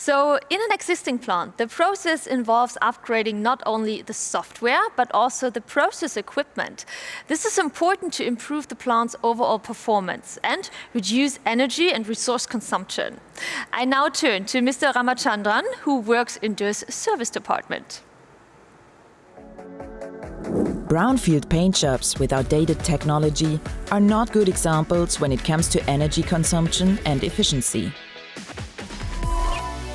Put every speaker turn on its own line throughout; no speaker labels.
So in an existing plant, the process involves upgrading not only the software, but also the process equipment. This is important to improve the plant's overall performance and reduce energy and resource consumption. I now turn to Mr. Ramachandran, who works in Dürr's service department.
Brownfield paint shops with outdated technology are not good examples when it comes to energy consumption and efficiency.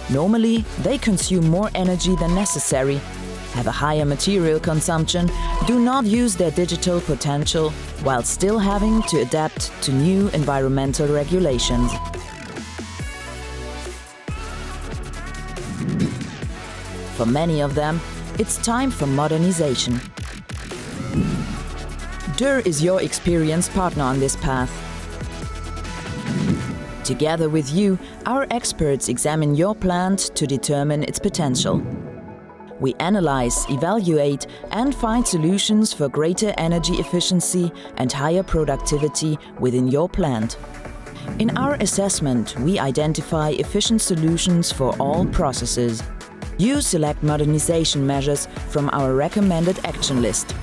Normally, they consume more energy than necessary, have a higher material consumption, do not use their digital potential, while still having to adapt to new environmental regulations. For many of them, it's time for modernization. Dürr is your experienced partner on this path. Together with you, our experts examine your plant to determine its potential. We analyze, evaluate, and find solutions for greater energy efficiency and higher productivity within your plant. In our assessment, we identify efficient solutions for all processes. You select modernization measures from our recommended action list.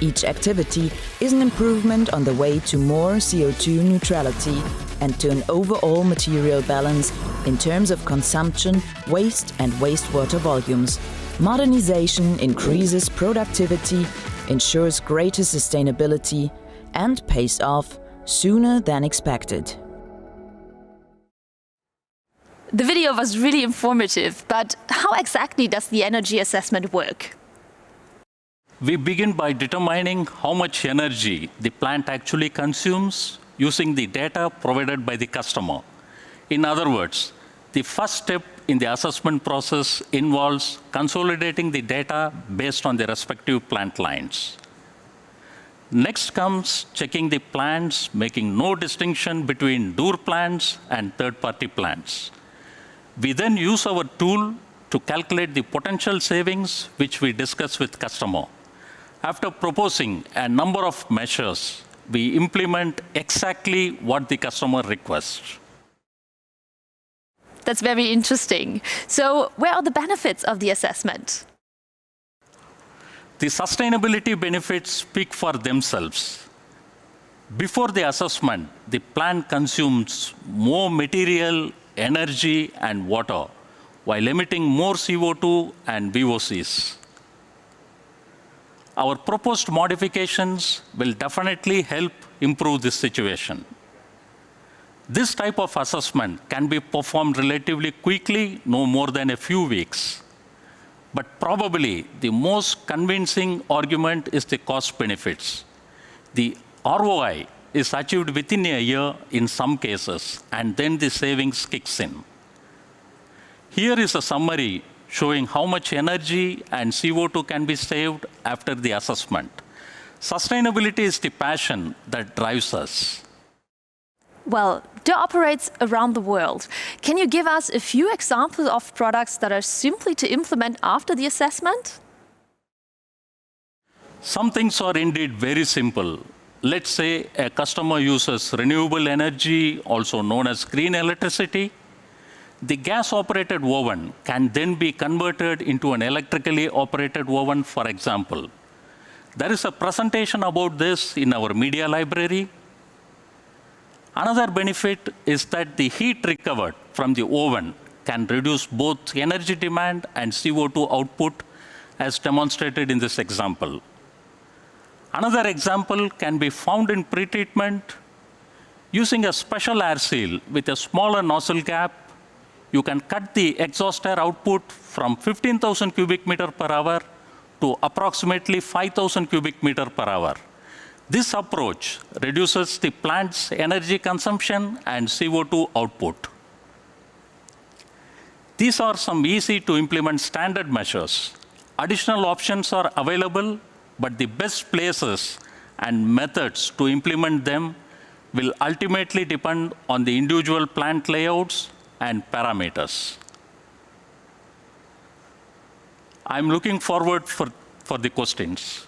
Each activity is an improvement on the way to more CO2 neutrality and to an overall material balance in terms of consumption, waste and wastewater volumes. Modernization increases productivity, ensures greater sustainability and pays off sooner than expected.
The video was really informative, but how exactly does the energy assessment work?
We begin by determining how much energy the plant actually consumes using the data provided by the customer. In other words, the first step in the assessment process involves consolidating the data based on the respective plant lines. Next comes checking the plants, making no distinction between Dürr plants and third-party plants. We then use our tool to calculate the potential savings which we discuss with customer. After proposing a number of measures, we implement exactly what the customer requests.
That's very interesting. So where are the benefits of the assessment?
The sustainability benefits speak for themselves. Before the assessment, the plant consumes more material, energy, and water, while emitting more CO2 and VOCs. Our proposed modifications will definitely help improve this situation. This type of assessment can be performed relatively quickly, no more than a few weeks. But probably the most convincing argument is the cost benefits. The ROI is achieved within a year in some cases, and then the savings kicks in. Here is a summary showing how much energy and CO2 can be saved after the assessment. Sustainability is the passion that drives us.
Well, Dürr operates around the world. Can you give us a few examples of products that are simply to implement after the assessment?
Some things are indeed very simple. Let's say a customer uses renewable energy, also known as green electricity. The gas-operated oven can then be converted into an electrically operated oven, for example. There is a presentation about this in our media library. Another benefit is that the heat recovered from the oven can reduce both energy demand and CO2 output, as demonstrated in this example. Another example can be found in pretreatment. Using a special air seal with a smaller nozzle gap, you can cut the exhaust air output from 15,000 cubic meter per hour to approximately 5,000 cubic meter per hour. This approach reduces the plant's energy consumption and CO2 output. These are some easy to implement standard measures. Additional options are available, but the best places and methods to implement them will ultimately depend on the individual plant layouts and parameters. I'm looking forward for the questions.